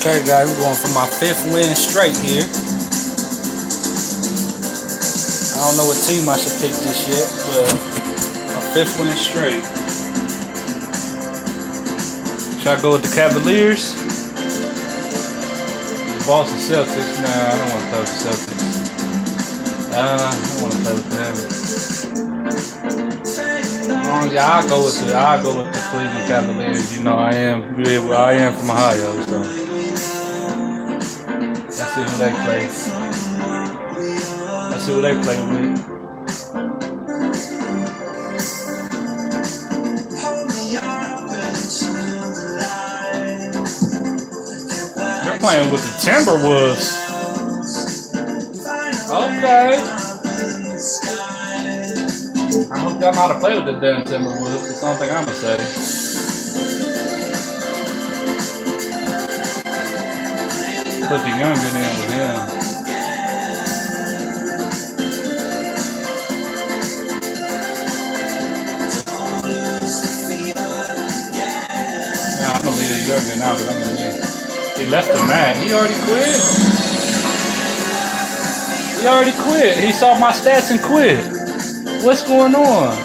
Okay, guys, we're going for my fifth win straight here. I don't know what team I should pick this yet, but my fifth win straight. Should I go with the Cavaliers? Boston Celtics? Nah, I don't want to play with the Celtics. I don't want to play with them. I'll go with the Cleveland Cavaliers. You know, I am from Ohio, so let's see who they play. Let's see who they play with. They're playing with the Timberwolves. Okay. I hope y'all know how to play with the damn Timberwolves. That's the only thing I'm gonna say. Put the younger in with him. Nah, I'm gonna leave the younger now, but I'm gonna leave. He left the mat. He already quit. He saw my stats and quit. What's going on?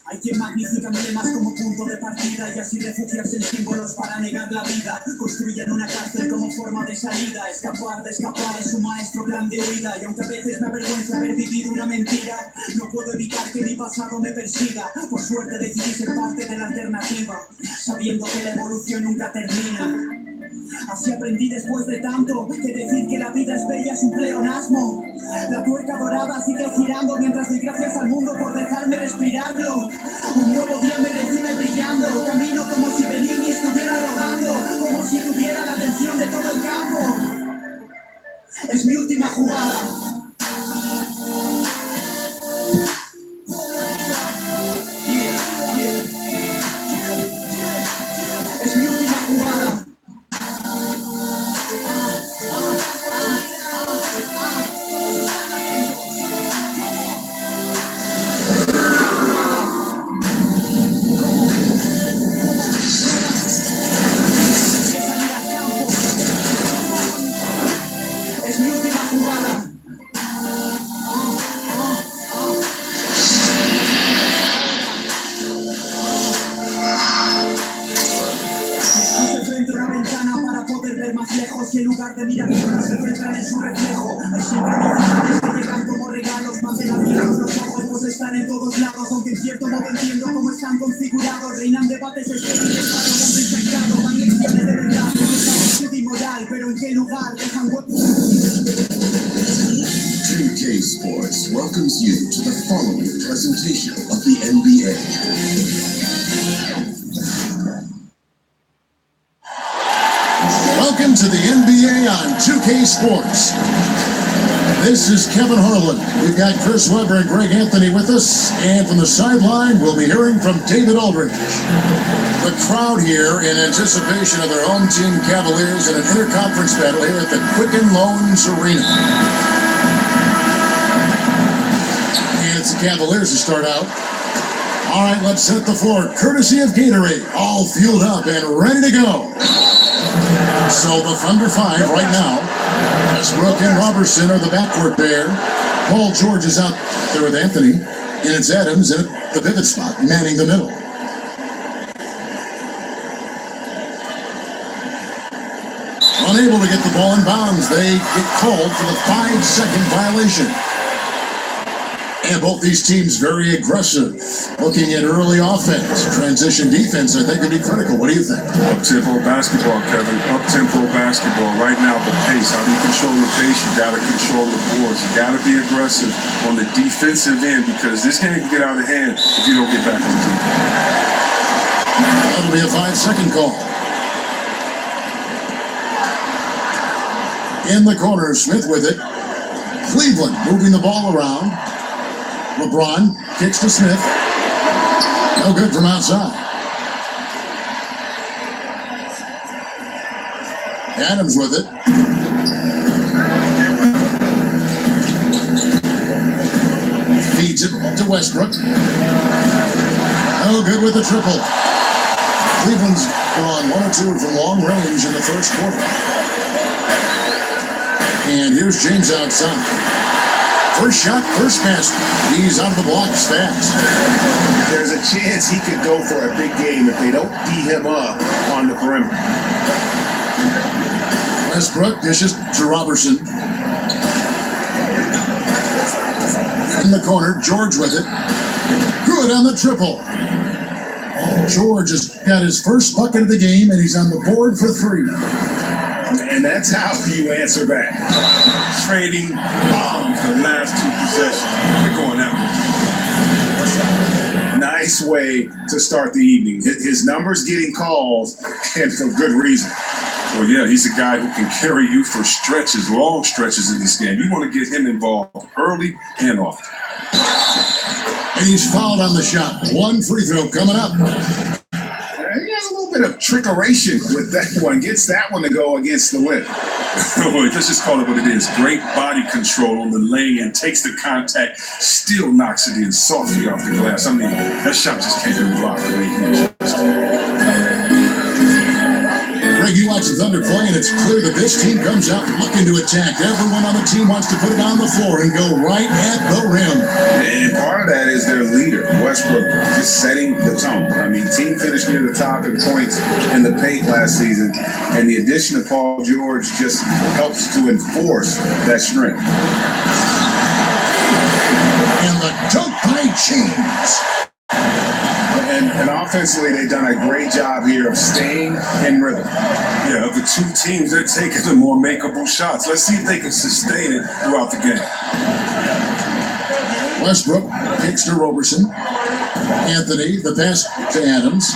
Hay quien magnifica emblemas como punto de partida y así refugiarse en símbolos para negar la vida. Construyen una cárcel como forma de salida. Escapar de escapar es un maestro plan de huida. Y aunque a veces me avergüenza haber vivido una mentira, no puedo evitar que mi pasado me persiga. Por suerte decidí ser parte de la alternativa, sabiendo que la evolución nunca termina. Así aprendí después de tanto que decir que la vida es bella es un pleonasmo. La tuerca dorada sigue girando mientras doy gracias al mundo por dejarme respirarlo. Un nuevo día me recibe brillando. Camino como si Bellini estuviera rodando, como si tuviera la atención de todo el campo. Es mi última jugada. Es mi última jugada. jugada. Se frente a una ventana para poder ver más lejos y en lugar de mirar se centran en su reflejo. Hay siempre novedades que llegan como regalos, mantén abiertos los ojos, pues están en todos lados, aunque en cierto modo entiendo cómo están configurados. Reinan debates estériles, donde infectado, dan lecciones de verdad, es inmoral, pero en qué lugar dejan huecos. 2K Sports welcomes you to the following presentation of the NBA. Welcome to the NBA on 2K Sports. This is Kevin Harlan. We've got Chris Webber and Greg Anthony with us, and from the sideline, we'll be hearing from David Aldridge. The crowd here in anticipation of their home team Cavaliers in an interconference battle here at the Quicken Loans Arena. And it's the Cavaliers to start out. All right, let's set the floor. Courtesy of Gatorade, all fueled up and ready to go. So the Thunder 5 right now. Westbrook and Robertson are the backcourt pair. Paul George is out there with Anthony. And it's Adams in the pivot spot, manning the middle. Unable to get the ball in bounds, they get called for the 5-second violation. And both these teams very aggressive, looking at early offense. Transition defense, I think, would be critical. What do you think? Up-tempo basketball, Kevin. Up-tempo basketball. Right now, the pace. How do you control the pace? You got to control the boards. You got to be aggressive on the defensive end because this game can get out of hand if you don't get back on the team. That'll be a 5-second call. In the corner, Smith with it. Cleveland moving the ball around. LeBron kicks to Smith. No good from outside. Adams with it. Feeds it to Westbrook. No good with the triple. Cleveland's gone 1 or 2 from long range in the first quarter. And here's James outside. First shot, first pass. He's out of the blocks fast. There's a chance he could go for a big game if they don't D him up on the perimeter. Westbrook dishes to Robertson. In the corner, George with it. Good on the triple. George has got his first bucket of the game, and he's on the board for 3. And that's how you answer back. Trading bombs the last 2 possessions. They're going out. Nice way to start the evening. His numbers getting calls, and for good reason. Well, yeah, he's a guy who can carry you for stretches, long stretches in this game. You want to get him involved early and often. And he's fouled on the shot. 1 free throw coming up. He has a little bit of trickeration with that one. Gets that one to go against the wind. Let's just call it what it is. Great body control on the lay-in, takes the contact, still knocks it in softly off the glass. I mean, that shot just can't be blocked the way he is. Greg, you watch the Thunder play, and it's clear that this team comes out looking to attack. Everyone on the team wants to put it on the floor and go right at the rim. And part of that is their leader, Westbrook, just setting the tone. I mean, team finished near the top in points in the paint last season, and the addition of Paul George just helps to enforce that strength. And the dunk by James. And offensively, they've done a great job here of staying in rhythm. Yeah, of the 2 teams, they're taking the more makeable shots. Let's see if they can sustain it throughout the game. Westbrook kicks to Robertson. Anthony, the pass to Adams.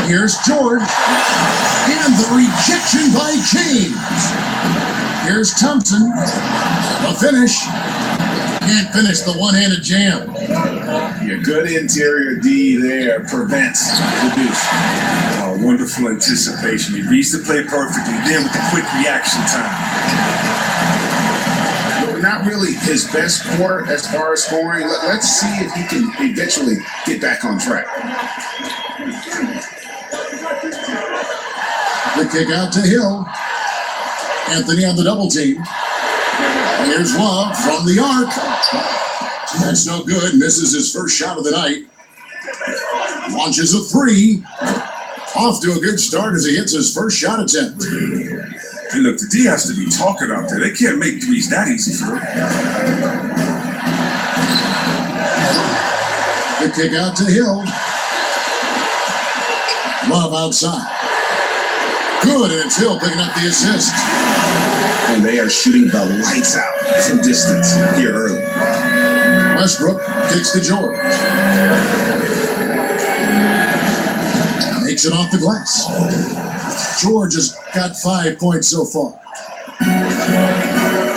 Here's George. And the rejection by James. Here's Thompson. The finish. Can't finish the one-handed jam. Your good interior D there prevents the deuce. Oh, wonderful anticipation. He reads the play perfectly, then with the quick reaction time. Not really his best quarter as far as scoring. Let's see if he can eventually get back on track. The kick out to Hill. Anthony on the double team. Here's Love from the arc. That's no good. Misses his first shot of the night. Launches a three. Off to a good start as he hits his first shot attempt. Hey, look, the D has to be talking out there. They can't make threes that easy for him. The kick out to Hill. Love outside. Good, and it's Hill picking up the assist. And they are shooting the lights out from distance here early. Westbrook kicks to George. Makes it off the glass. George has got 5 points so far.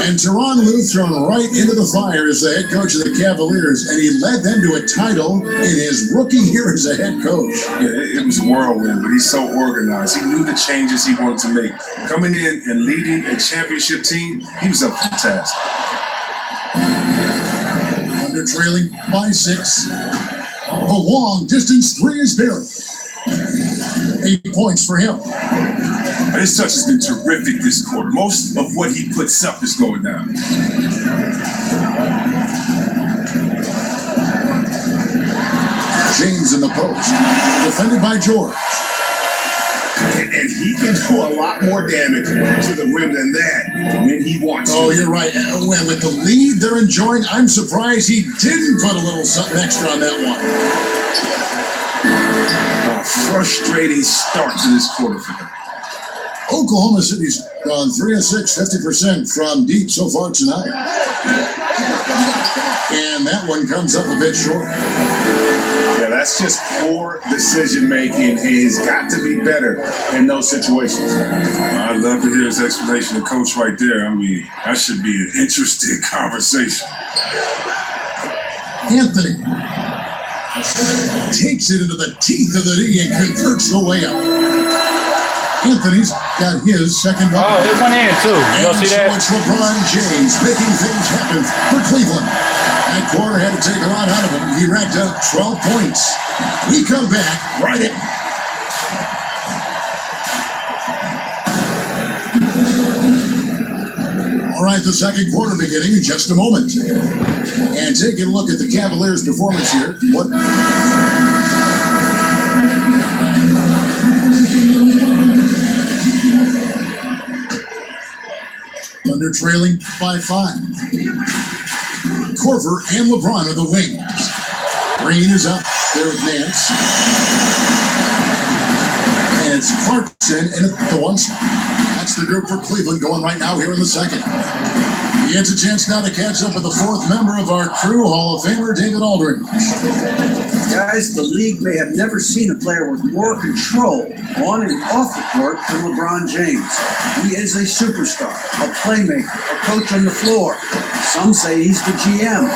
And Tyronn Lue thrown right into the fire as the head coach of the Cavaliers, and he led them to a title in his rookie year as a head coach. Yeah, it was a whirlwind, but he's so organized. He knew the changes he wanted to make. Coming in and leading a championship team, he was up for the task. Under trailing by 6. A long distance three is buried. 8 points for him. His touch has been terrific this quarter. Most of what he puts up is going down. James in the post. Defended by George. And he can do a lot more damage to the rim than that when he wants to. Oh, you're right. With the lead they're enjoying, I'm surprised he didn't put a little something extra on that one. A frustrating start to this quarter for him. Oklahoma City's gone 3 of 6, 50% from deep so far tonight. And that one comes up a bit short. Yeah, that's just poor decision making. He's got to be better in those situations. I'd love to hear his explanation of coach right there. I mean, that should be an interesting conversation. Anthony takes it into the teeth of the D and converts the layup. Anthony's got his second bucket. Oh, it went in too. You don't see that? So it's LeBron James making things happen for Cleveland. That quarter had to take a lot out of him. He racked up 12 points. We come back right in. All right, the second quarter beginning in just a moment. And taking a look at the Cavaliers' performance here. Under trailing by 5. Korver and LeBron are the wings. Green is up there with Nance. And it's Clarkson and the one side. That's the group for Cleveland going right now here in the second. He gets a chance now to catch up with the fourth member of our crew, Hall of Famer David Aldridge. Guys, the league may have never seen a player with more control on and off the court than LeBron James. He is a superstar, a playmaker, a coach on the floor. Some say he's the GM.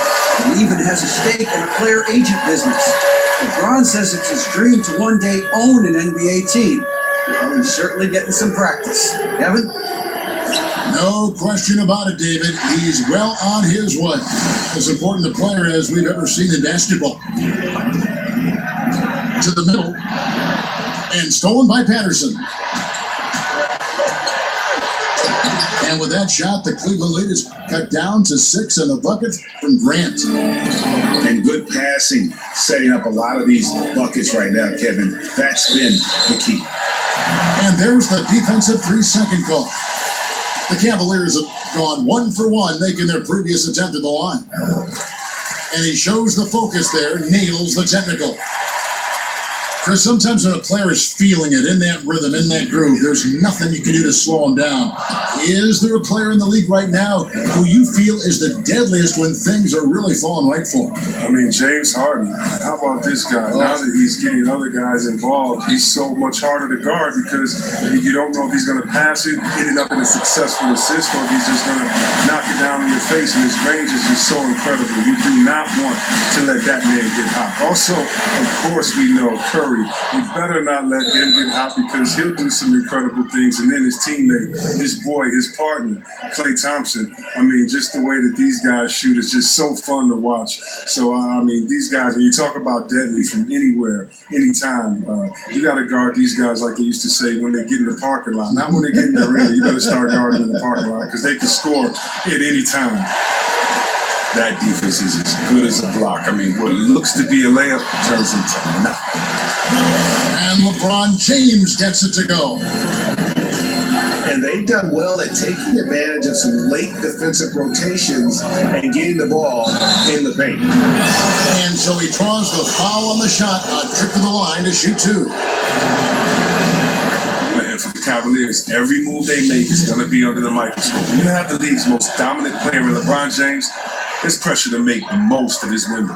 He even has a stake in a player agent business. LeBron says it's his dream to one day own an NBA team. Well, he's certainly getting some practice. Kevin? No question about it, David. He's well on his way. As important a player as we've ever seen in basketball. To the middle. And stolen by Patterson. And with that shot, the Cleveland lead is cut down to 6 and the bucket from Grant. And good passing, setting up a lot of these buckets right now, Kevin. That's been the key. And there's the defensive 3-second call. The Cavaliers have gone 1 for 1, making their previous attempt at the line. And he shows the focus there, nails the technical. Chris, sometimes when a player is feeling it, in that rhythm, in that groove, there's nothing you can do to slow him down. Is there a player in the league right now who you feel is the deadliest when things are really falling right for him? I mean, James Harden. How about this guy? Now that he's getting other guys involved, he's so much harder to guard because you don't know if he's going to pass it, get it up in a successful assist, or if he's just going to knock it down in your face. And his range is just so incredible. You do not want to let that man get hot. Also, of course, we know Curry Curry. You better not let him get hot because he'll do some incredible things. And then his teammate, his boy, his partner, Klay Thompson. I mean, just the way that these guys shoot is just so fun to watch. So, I mean, these guys, when you talk about deadly from anywhere, anytime, you got to guard these guys like they used to say when they get in the parking lot. Not when they get in the arena. You better start guarding in the parking lot because they can score at any time. That defense is as good as a block. I mean, what looks to be a layup turns into nothing. And LeBron James gets it to go. And they've done well at taking advantage of some late defensive rotations and getting the ball in the paint. And so he draws the foul on the shot, a trip to the line to shoot two. And for the Cavaliers, every move they make is going to be under the microscope. When you have the league's most dominant player in LeBron James, there's pressure to make the most of his window.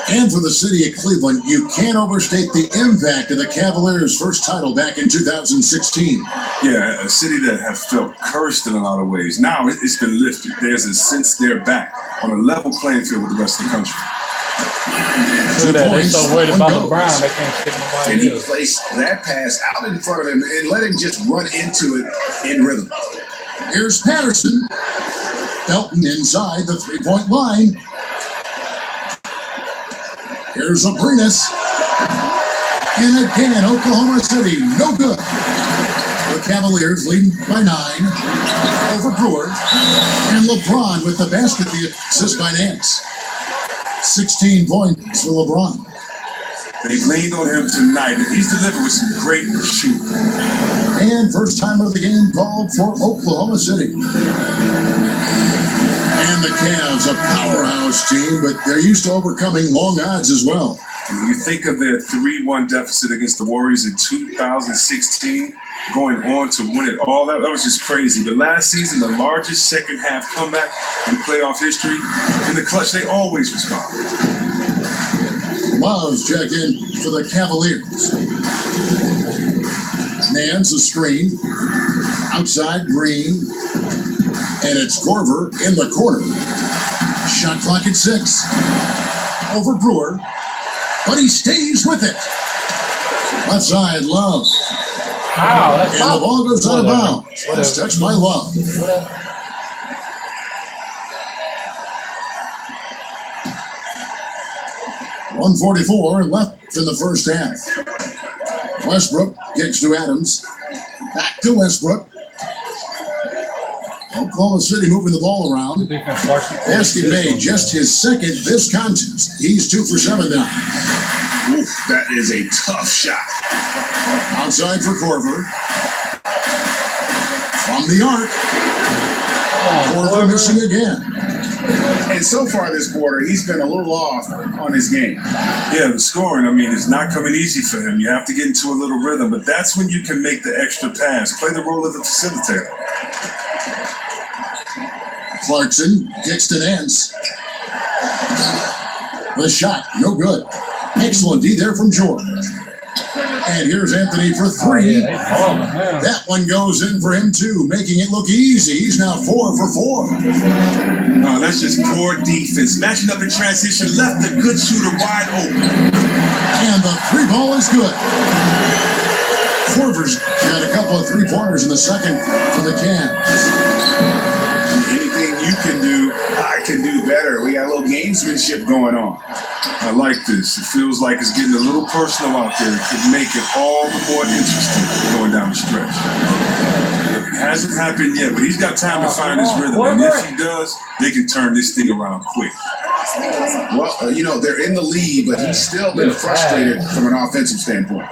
And for the city of Cleveland, you can't overstate the impact of the Cavaliers' first title back in 2016. Yeah, a city that have felt cursed in a lot of ways. Now it's been lifted. There's a sense they're back on a level playing field with the rest of the country. Look at that. They're so worried about LeBron, they can't stick nobody And he else. placed that pass out in front of him and let him just run into it in rhythm. Here's Patterson. Felton inside the three-point line. Here's Abrinas. And again, Oklahoma City, no good. The Cavaliers leading by 9 over Brewer. And LeBron with the basket, the assist by Nance. 16 points for LeBron. They've leaned on him tonight, and he's delivered with some great shooting. And first time of the game called for Oklahoma City. And the Cavs, a powerhouse team, but they're used to overcoming long odds as well. When you think of their 3-1 deficit against the Warriors in 2016, going on to win it all, that was just crazy. But last season, the largest second half comeback in playoff history. In the clutch, they always respond. Loves check in for the Cavaliers. Nance a screen. Outside Green. And it's Korver in the corner. Shot clock at 6. Over Brewer. But he stays with it. Left side, Love. Wow, that's And the ball goes out of bounds. Whatever. It's touched by Love. 1:44 left in the first half. Westbrook gets to Adams. Back to Westbrook. Oklahoma City moving the ball around. Basket made just his second this contest. He's 2 for 7 now. Oof, that is a tough shot. Outside for Korver. From the arc. Korver missing again. And so far this quarter, he's been a little off on his game. Yeah, the scoring, I mean, it's not coming easy for him. You have to get into a little rhythm, but that's when you can make the extra pass. Play the role of the facilitator. Clarkson gets to Nance. The shot, no good. Excellent D there from George. And here's Anthony for 3. That one goes in for him too, making it look easy. He's now 4 for 4. No, that's just poor defense. Matching up in transition, left the good shooter wide open. And the 3 ball is good. Korver's got a couple of 3-pointers in the second for the Cavs. Anything you can do, I can do better. We got a little gamesmanship going on. I like this. It feels like it's getting a little personal out there. It could make it all the more interesting going down the stretch. It hasn't happened yet, but he's got time to find his rhythm. And if he does, they can turn this thing around quick. Well, they're in the lead, but he's still been frustrated from an offensive standpoint.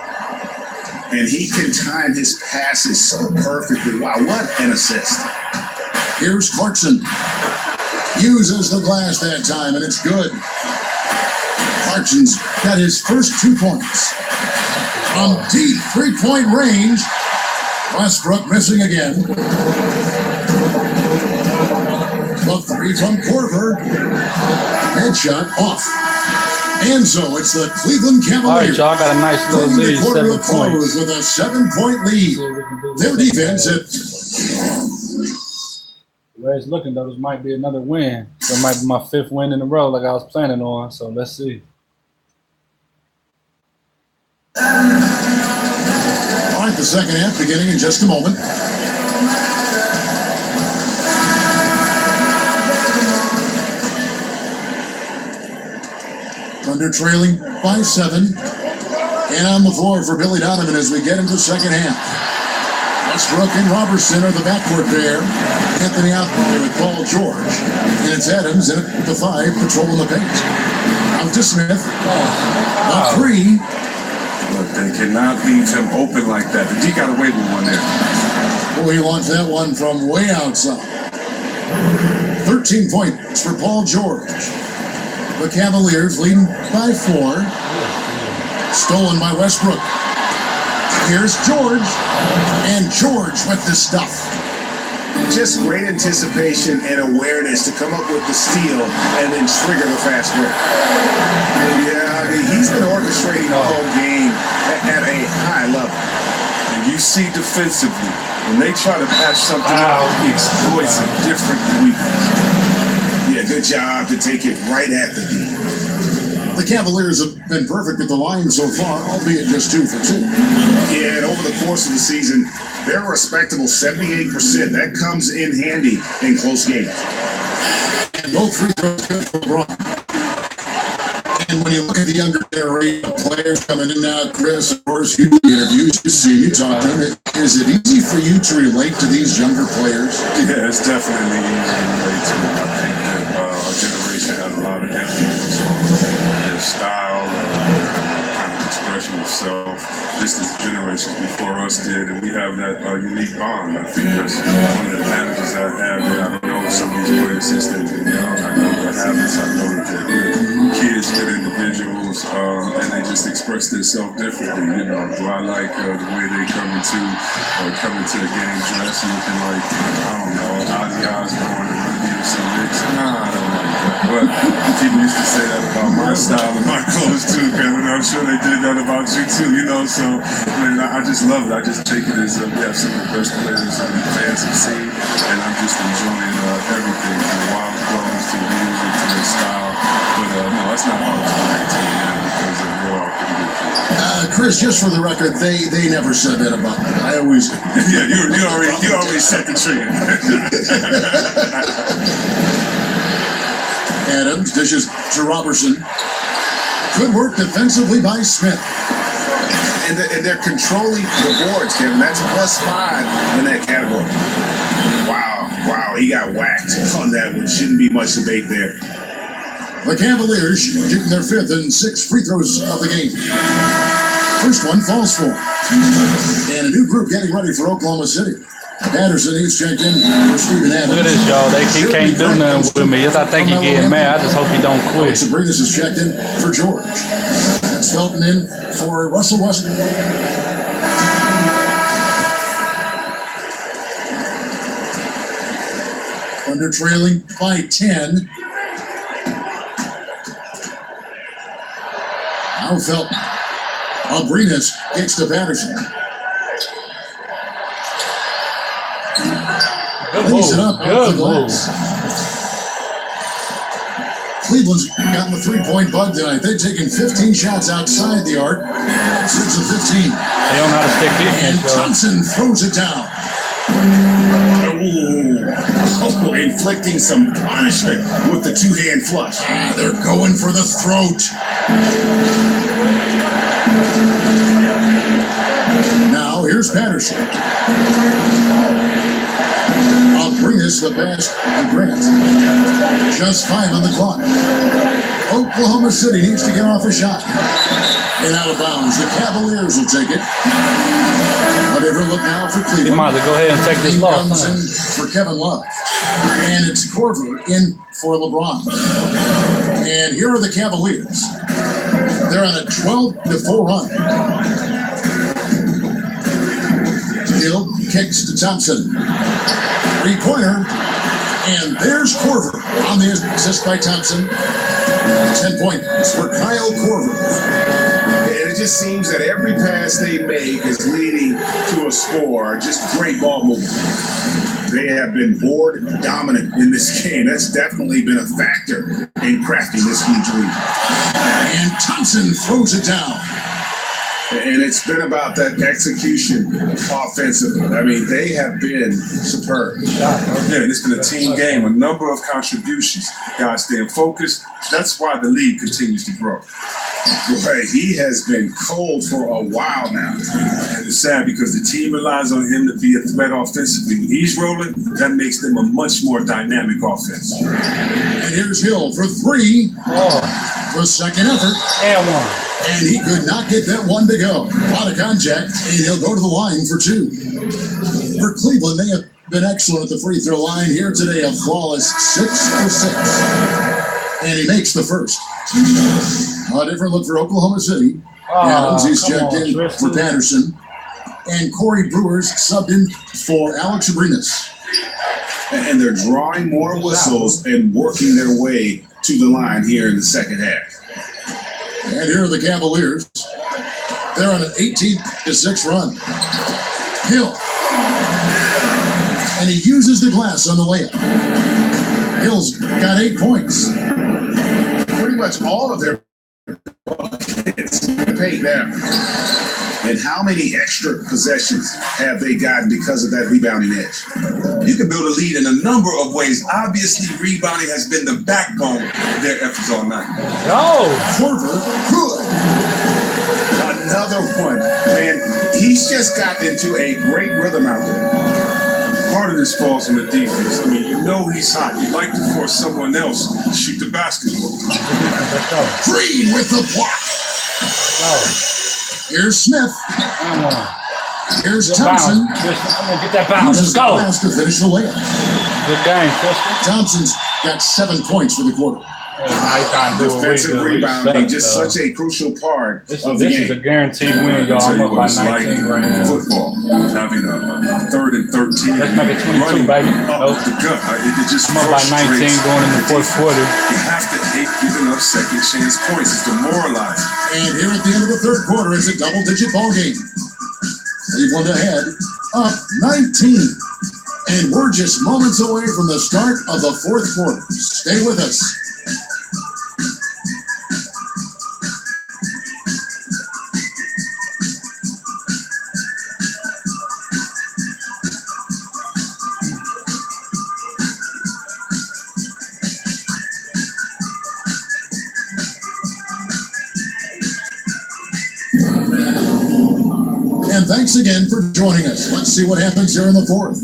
And he can time his passes so perfectly. Wow, what an assist. Here's Clarkson. Uses the glass that time, and it's good. Clarkson's got his first 2 points. From deep 3-point range, Westbrook missing again. The 3 from Korver. Headshot off. And so it's the Cleveland Cavaliers. All right, y'all got a nice little bring lead, the quarter 7 to close points. with a 7-point lead. Their defense at The way it's looking, though, this might be another win. So it might be my 5th win in a row like I was planning on. So let's see. right, the second half beginning in just a moment. Thunder trailing by 7. And on the floor for Billy Donovan as we get into the second half. Westbrook and Robertson are the backcourt pair. Anthony out there with Paul George. And it's Adams in at the 5, patrolling the paint. Out to Smith. A 3. Look, they cannot leave him open like that. The D got away with one there. Boy, he launched that one from way outside. 13 points for Paul George. The Cavaliers leading by 4. Stolen by Westbrook. Here's George. And George with the stuff. Just great anticipation and awareness to come up with the steal and then trigger the fast break. Yeah, I mean, he's been orchestrating the whole game at a high level. And you see defensively, when they try to patch something out, he exploits a different weakness. Yeah, good job to take it right at the D. The Cavaliers have been perfect at the line so far, albeit just 2 for 2. Yeah, and over the course of the season, they're a respectable 78%. That comes in handy in close games. And both free throws good for LeBron. And when you look at the younger generation of players coming in now, Chris, of course, you do interviews, you see, you talk to them. Is it easy for you to relate to these younger players? Yeah, it's definitely easy to relate to them. I think that our generation has a lot of influence on their style, kind of expression of self, just as the generations before us did, and we have that unique bond. I think that's one of the advantages I have. I don't know some of these players since they've been young. I know their habits. I know that they're good kids, good individuals, and they just express themselves differently. You know, do I like the way they come into a game dressed looking like, I don't know, Ozzy Osbourne and Run DMC Mix? Nah, I don't like that. But people used to say that about my style and my clothes too, Kevin. I'm sure they did that about you too, you know. So, man, I just love it. I just take it as we have some of the best players the fans have seen, and I'm just enjoying everything from the wild clothes to the music to the style. But no, that's not hard to maintain because we're all pretty good. Chris, just for the record, they never said that about me. I always. Yeah, you already set the trend. Adams dishes to Robertson. Good work defensively by Smith. And they're controlling the boards, Kevin. That's a +5 in that category. Wow, he got whacked on that one. Shouldn't be much debate there. The Cavaliers shooting their 5th and 6th free throws of the game. First one falls for. And a new group getting ready for Oklahoma City. Patterson, he's checked in for Steven Adams. Look at this, y'all. He can't do nothing with me. I think he's getting mad. I just hope he don't quit. Sabrinas is checked in for George. That's Felton in for Russell Westbrook. Under trailing by 10. Now Felton. Abrinas gets to Patterson. Lays it up off the glass. Cleveland's gotten the 3-point bug tonight. They've taken 15 shots outside the arc. 6 of 15. They don't know how to stick And defense, though. Thompson throws it down. Oh, inflicting some punishment with the two-hand flush. They're going for the throat. Now here's Patterson. Abrinas the pass to Grant. Just 5 on the clock. Oklahoma City needs to get off a shot. And out of bounds. The Cavaliers will take it. Whatever look now for Cleveland. He might as well go ahead and take this loss. Comes in for Kevin Love. And it's Corver in for LeBron. And here are the Cavaliers. They're on a 12-4 run. Hill kicks to Thompson. 3-pointer. And there's Corver on the assist by Thompson. 10 points for Kyle Corver. And it just seems that every pass they make is leading to a score. Just great ball movement. They have been board dominant in this game. That's definitely been a factor in crafting this huge lead. And Thompson throws it down. And it's been about that execution offensively. I mean, they have been superb. Yeah, and it's been a team game, a number of contributions. Guys staying focused. That's why the league continues to grow. Right, he has been cold for a while now. And it's sad because the team relies on him to be a threat offensively. When he's rolling, that makes them a much more dynamic offense. And here's Hill for three. The second effort. And one. And he could not get that one to go. A lot of contact, and he'll go to the line for two. For Cleveland, they have been excellent at the free throw line here today, a flawless 6 for 6. And he makes the first. A different look for Oklahoma City. Adams, he's checked in for Patterson. And Corey Brewers subbed in for Alex Abrinas. And they're drawing more whistles and working their way to the line here in the second half. And here are the Cavaliers. They're on an 18-6 run. Hill. And he uses the glass on the layup. Hill's got 8 points. Pretty much all of their buckets paid down. And how many extra possessions have they gotten because of that rebounding edge? You can build a lead in a number of ways. Obviously, rebounding has been the backbone of their efforts all night. Korver, good. Another one. Man, he's just got into a great rhythm out there. Part of this falls on the defense. I mean, you know he's hot. You'd like to force someone else to shoot the basketball. Green with the block. Here's Smith. Here's Thompson. I'm gonna get that bounce. Let's go. Pass to finish the layup. Good game, Tristan. Thompson's got 7 points for the quarter. Defensive rebounding, just such a crucial part of the This game. is a guaranteed win, y'all. I'll tell I'm you up what by it's like 19 right in now. football, having a 3rd and 13. Let's make it 22, running baby. up the gut. It just I'm up by 19 frustrates going in the fourth quarter. You have to hate giving up second chance points. It's demoralizing. And here at the end of the third quarter, it's a double-digit ball game. Cleveland ahead, up 19. And we're just moments away from the start of the fourth quarter. Stay with us. And thanks again for joining us. Let's see what happens here in the fourth.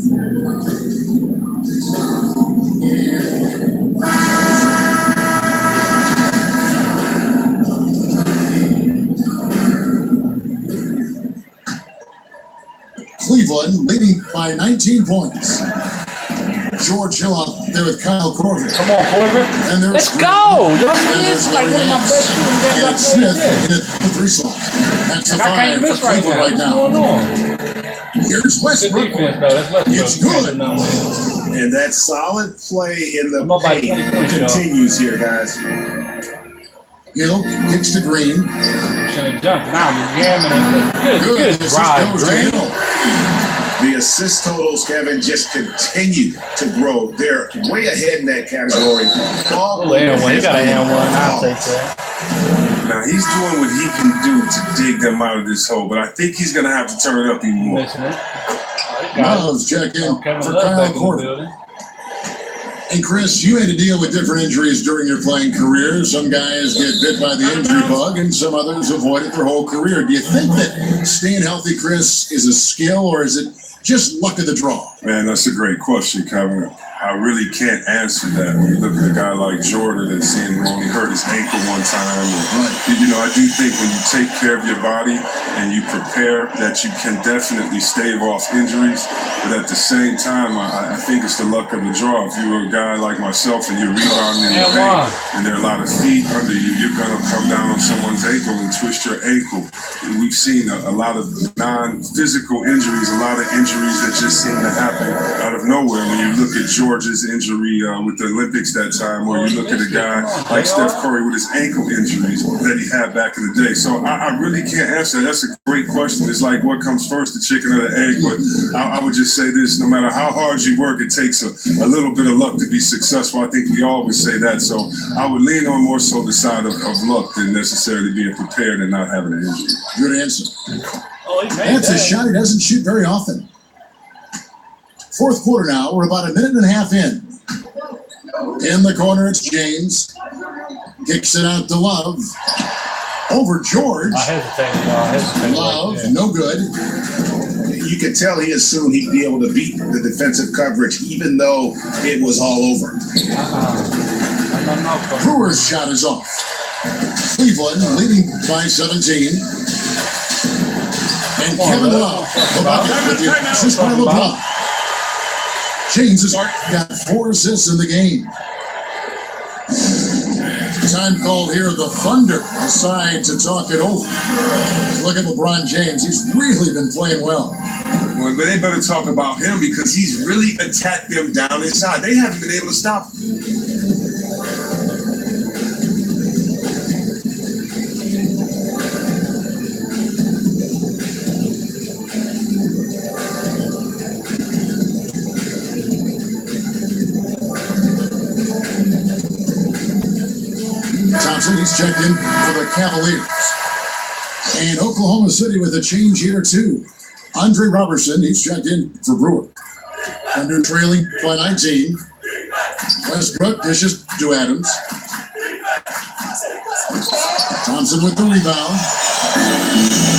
Cleveland leading by 19 points. George Hill out there with Kyle Korver. Come on, Korver. And there's Let's go. And there's Like one of my best shooting games and I've Smith played. in the 3 slot. That's a I can't fire for miss right Cleveland now. right What's now. going on? Here's Good Westbrook. defense, though. That's Westbrook. It's good. And that solid play in the I'm up by paint 20 points, y'all. continues here, guys. Hill kicks to Green. Should've jumped. Now you're jamming it. Good This drive, goes to Green. Hill. The assist totals, Kevin, just continue to grow. They're way ahead in that category. He got a hand one. I'll take that. Now, he's doing what he can do to dig them out of this hole, but I think he's going to have to turn it up even more. Listening. Miles check in Kevin for Love Kyle back in the Korver. building. And Chris, you had to deal with different injuries during your playing career. Some guys get bit by the injury bug and some others avoid it their whole career. Do you think that staying healthy, Chris, is a skill or is it just luck of the draw? Man, that's a great question, Kevin. I really can't answer that. When you look at a guy like Jordan and seeing him only hurt his ankle one time. You know, I do think when you take care of your body and you prepare that you can definitely stave off injuries. But at the same time, I think it's the luck of the draw. If you're a guy like myself and you're rebounding in the paint and there are a lot of feet under you, you're going to come down on someone's ankle and twist your ankle. And we've seen a lot of non-physical injuries, a lot of injuries that just seem to happen out of nowhere. When you look at Jordan George's injury with the Olympics that time, or you look at a guy like Steph Curry with his ankle injuries that he had back in the day. So I really can't answer. That's a great question. It's like what comes first, the chicken or the egg? But I would just say this: no matter how hard you work, it takes a little bit of luck to be successful. I think we always say that. So I would lean on more so the side of luck than necessarily being prepared and not having an injury. Good answer. That's a shot he doesn't shoot very often. Fourth quarter now. We're about a minute and a half in. In the corner, it's James. Kicks it out to Love. Over George. I hesitated. Love, no good. You could tell he assumed he'd be able to beat the defensive coverage, even though it was all over. Brewer's shot is off. Cleveland leading by 17. And Kevin Love, the bucket with the assist by LeBron. James has got 4 assists in the game. Time called here. The Thunder decide to talk it over. Look at LeBron James. He's really been playing well. Well, but they better talk about him because he's really attacked them down inside. They haven't been able to stop him. Thompson, he's checked in for the Cavaliers. And Oklahoma City with a change here too. Andre Robertson, he's checked in for Brewer. Thunder trailing by 19. Westbrook dishes to Adams. Thompson with the rebound.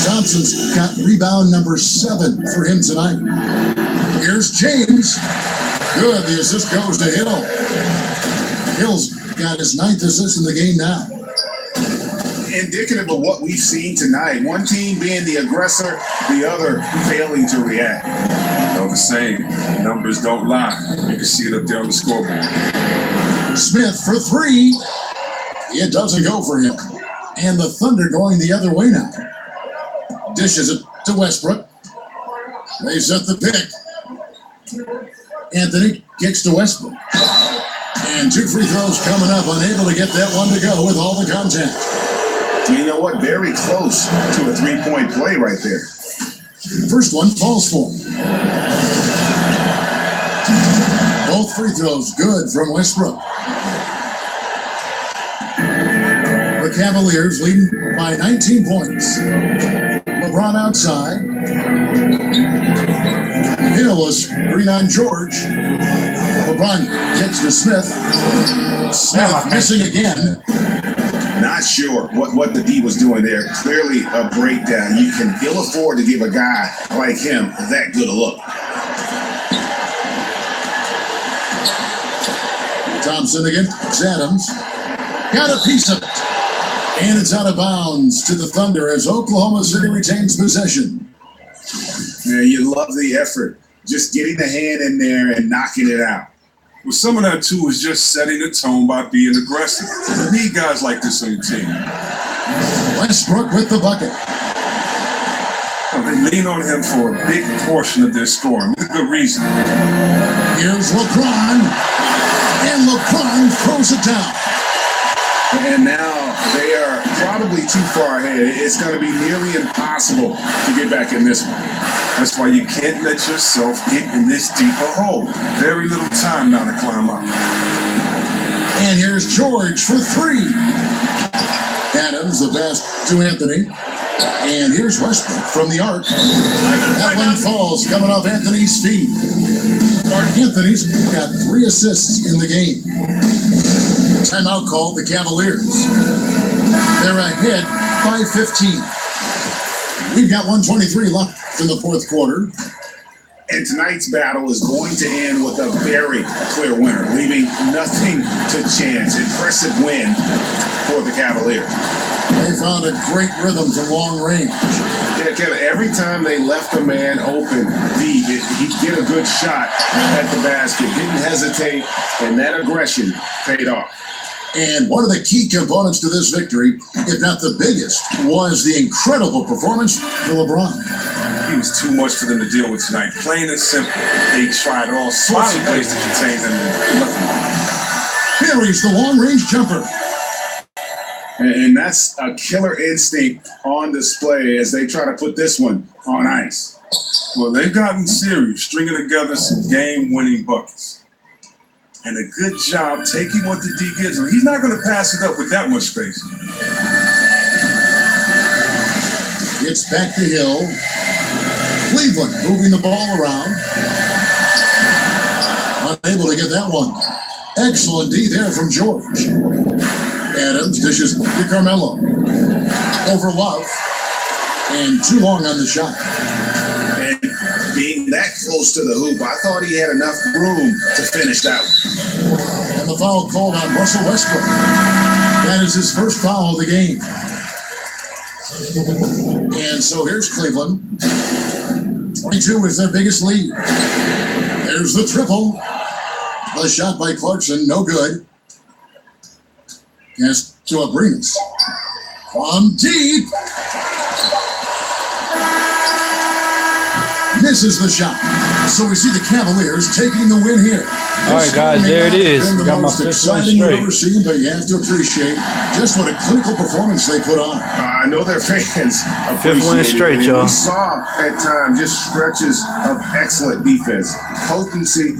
Thompson's got rebound number 7 for him tonight. Here's James. Good, the assist goes to Hill. Hill's got his 9th assist in the game now. Indicative of what we've seen tonight. One team being the aggressor, the other failing to react. The same. Numbers don't lie. You can see it up there on the scoreboard. Smith for 3. It doesn't go for him. And the Thunder going the other way now. Dishes it to Westbrook. They set the pick. Anthony kicks to Westbrook. And 2 free throws coming up. Unable to get that one to go with all the contact. You know what? Very close to a 3-point play right there. First one falls for him. Both free throws good from Westbrook. The Cavaliers leading by 19 points. LeBron outside. Hill is green on George. LeBron gets to Smith. Smith missing again. Not sure what the D was doing there. Clearly a breakdown. You can ill afford to give a guy like him that good a look. Thompson against Adams. Got a piece of it. And it's out of bounds to the Thunder as Oklahoma City retains possession. Yeah, you love the effort. Just getting the hand in there and knocking it out. Well, some of that, too, is just setting the tone by being aggressive. You need guys like this on your team. Westbrook with the bucket. They lean on him for a big portion of their scoring. With a good reason. Here's LeBron. And LeBron throws it down. And now they are probably too far ahead. It's going to be nearly impossible to get back in this one. That's why you can't let yourself get in this deeper hole. Very little time now to climb up. And here's George for 3. Adams, the pass to Anthony. And here's Westbrook from the arc. That one falls coming off Anthony's feet. Anthony's got 3 assists in the game. Timeout called the Cavaliers. They're ahead by 15. We've got 1:23 left in the fourth quarter. And tonight's battle is going to end with a very clear winner, leaving nothing to chance. Impressive win for the Cavaliers. They found a great rhythm from long range. Yeah, Kevin, every time they left a man open deep, he'd get a good shot at the basket. Didn't hesitate, and that aggression paid off. And one of the key components to this victory, if not the biggest, was the incredible performance for LeBron. He was too much for them to deal with tonight. Plain and simple. They tried all sorts of ways to contain him and nothing. Carries the long-range jumper. And that's a killer instinct on display as they try to put this one on ice. Well, they've gotten serious, stringing together some game-winning buckets. And a good job taking what the D gives him. He's not going to pass it up with that much space. It's back to Hill. Cleveland moving the ball around. Unable to get that one. Excellent D there from George. Adams dishes to Carmelo. Over Love. And too long on the shot. And being that close to the hoop, I thought he had enough room to finish that one. And the foul called on Russell Westbrook. That is his first foul of the game. And so here's Cleveland. 22 is their biggest lead. There's the triple. The shot by Clarkson, no good. Yes, to Abrinas. From deep. Misses the shot. So we see the Cavaliers taking the win here. All right, guys, there it is. The Got my most fifth one exciting you've straight. ever seen, but you have to appreciate just what a clinical performance they put on. I know their fans Fifth one appreciate straight, it. y'all. We saw at times just stretches of excellent defense, potency.